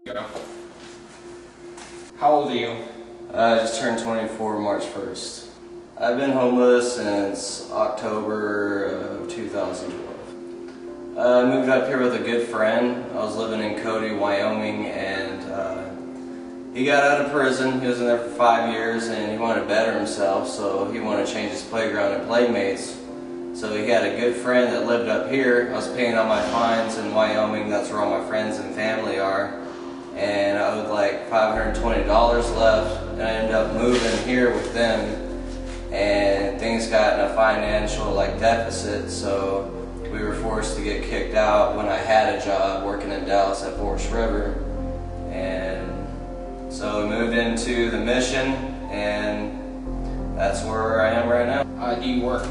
Go. How old are you? I just turned 24 March 1st. I've been homeless since October of 2012. I moved up here with a good friend. I was living in Cody, Wyoming, and he got out of prison. He was in there for 5 years and he wanted to better himself, so he wanted to change his playground and playmates. So he had a good friend that lived up here. I was paying all my fines in Wyoming. That's where all my friends and family are. And I owed like $520 left, and I ended up moving here with them, and things got in a financial deficit, so we were forced to get kicked out when I had a job working in Dallas at Forest River. And so we moved into the Mission, and that's where I am right now. Do you work?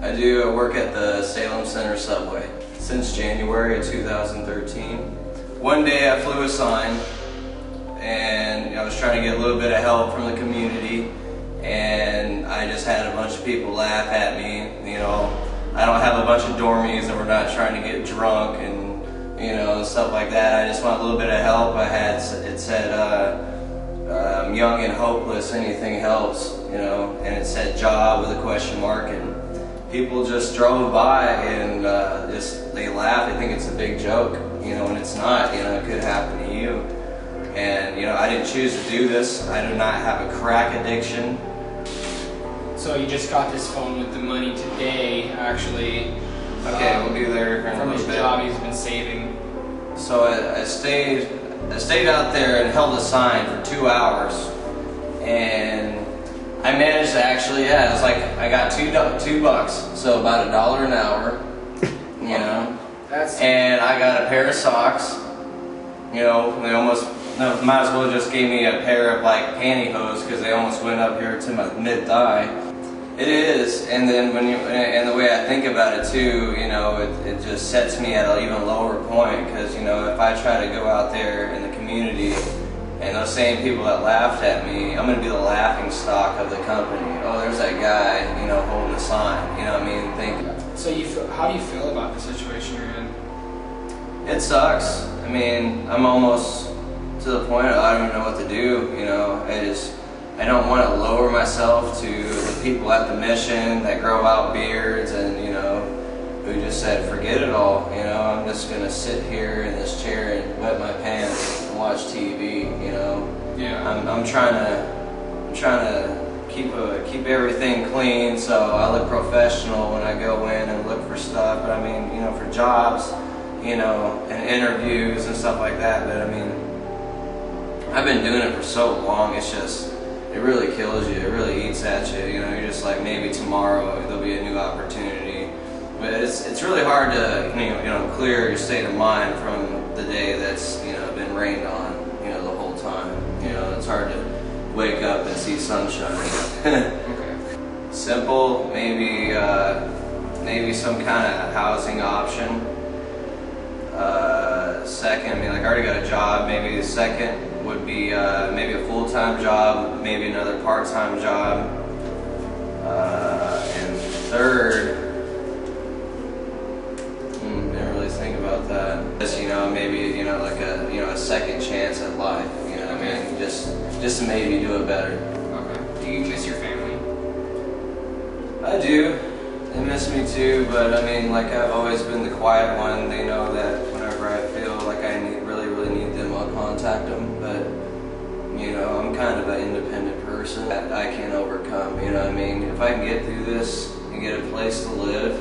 I work at the Salem Center subway since January of 2013. One day I flew a sign, and I was trying to get a little bit of help from the community, and I just had a bunch of people laugh at me. I don't have a bunch of dormies, and we're not trying to get drunk and stuff like that. I just want a little bit of help. It said I'm young and hopeless, anything helps, and it said job with a question mark, and people just drove by and they laugh. They think it's a big joke, and it's not. It could happen to you. And I didn't choose to do this. I do not have a crack addiction. So you just got this phone with the money today, actually. Okay, we'll be there in a from little his bit. job he's been saving. So I stayed out there and held a sign for 2 hours, and I managed to actually, it was like I got $2, so about $1 an hour, and I got a pair of socks. They almost might as well just gave me a pair of pantyhose because they almost went up here to my mid-thigh. It is, and then and the way I think about it too, it just sets me at an even lower point, because if I try to go out there in the community and those same people that laughed at me, I'm going to be the laughing stock of the company. Oh, there's that guy, holding a sign, So how do you feel about the situation you're in? It sucks. I'm almost to the point of I don't even know what to do, I don't want to lower myself to the people at the Mission that grow out beards and, who just said, forget it all, I'm just going to sit here in this chair and wet my pants and watch TV, Yeah. I'm trying to keep everything clean, so I look professional when I go in and look for stuff, but for jobs, and interviews and stuff like that, but I've been doing it for so long, it really kills you, it really eats at you, you're just like, maybe tomorrow there'll be a new opportunity. But it's really hard to clear your state of mind from the day that's been rained on the whole time. It's hard to wake up and see sunshine. Okay. Simple, maybe some kind of housing option. Second, I already got a job. Maybe the second would be maybe a full-time job, maybe another part-time job, and third. Didn't really think about that. Just maybe a second chance at life. Just to maybe do it better. Okay. Do you miss your family? I do. They miss me too, but I've always been the quiet one. They know that whenever I feel like I really need them, I'll contact them. But I'm kind of an independent person that I can overcome. If I can get through this and get a place to live,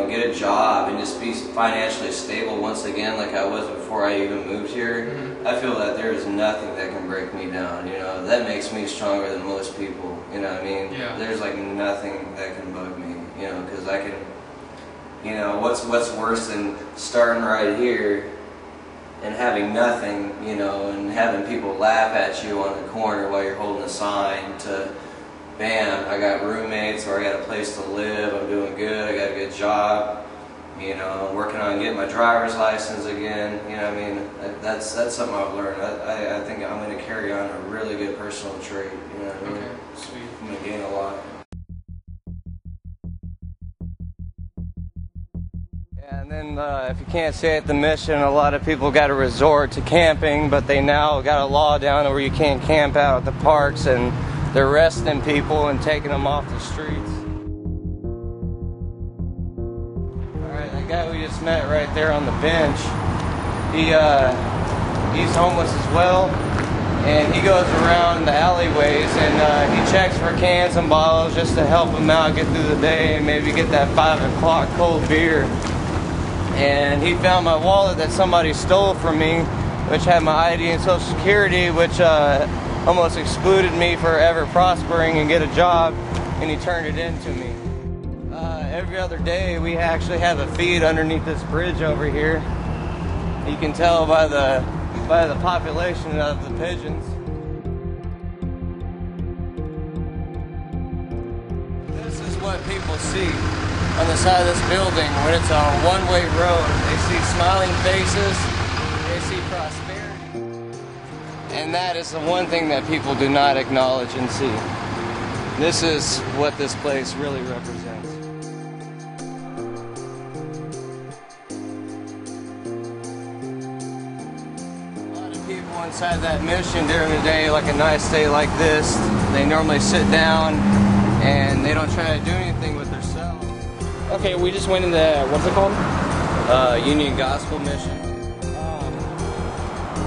get a job and just be financially stable once again like I was before I even moved here, I feel that there is nothing that can break me down, that makes me stronger than most people, Yeah. There's nothing that can bug me, because I can, what's worse than starting right here and having nothing, and having people laugh at you on the corner while you're holding a sign, to bam, I got roommates, or I got a place to live, I'm doing good, I got a good job, I'm working on getting my driver's license again, that's something I've learned. I think I'm going to carry on a really good personal trait, Okay, sweet. I'm going to gain a lot. And then if you can't stay at the mission, a lot of people got to resort to camping, but they now got a law down where you can't camp out at the parks, and they're arresting people and taking them off the streets. Alright, that guy we just met right there on the bench, he's homeless as well, and he goes around the alleyways and he checks for cans and bottles just to help him out get through the day and maybe get that 5 o'clock cold beer. And he found my wallet that somebody stole from me, which had my ID and Social Security, which almost excluded me for ever prospering and get a job, and he turned it in to me. Every other day we actually have a feed underneath this bridge over here. You can tell by the population of the pigeons. This is what people see on the side of this building when it's on a one-way road. They see smiling faces, they see prosperity. And that is the one thing that people do not acknowledge and see. This is what this place really represents. A lot of people inside that mission during the day, like a nice day like this, they normally sit down and they don't try to do anything with their selves. Okay, we just went in the, what's it called? Union Gospel Mission.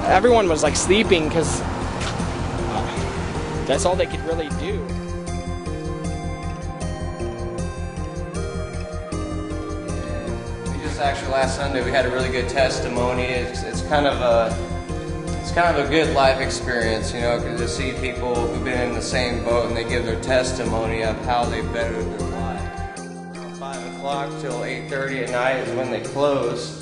Everyone was like sleeping because that's all they could really do. We just actually last Sunday we had a really good testimony. It's kind of a good life experience, you know, because to see people who've been in the same boat and they give their testimony of how they bettered their life. From 5 o'clock till 8:30 at night is when they close.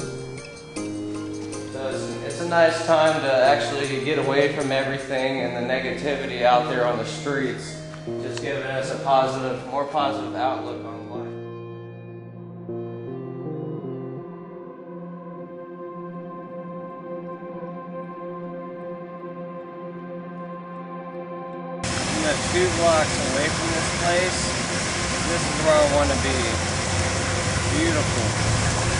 It's a nice time to actually get away from everything and the negativity out there on the streets, just giving us a more positive outlook on life. I'm 2 blocks away from this place. This is where I want to be. Beautiful.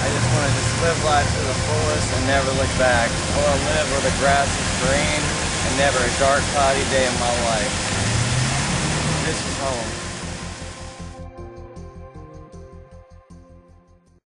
I just want to live life to the fullest and never look back. I want to live where the grass is green and never a dark, cloudy day in my life. This is home.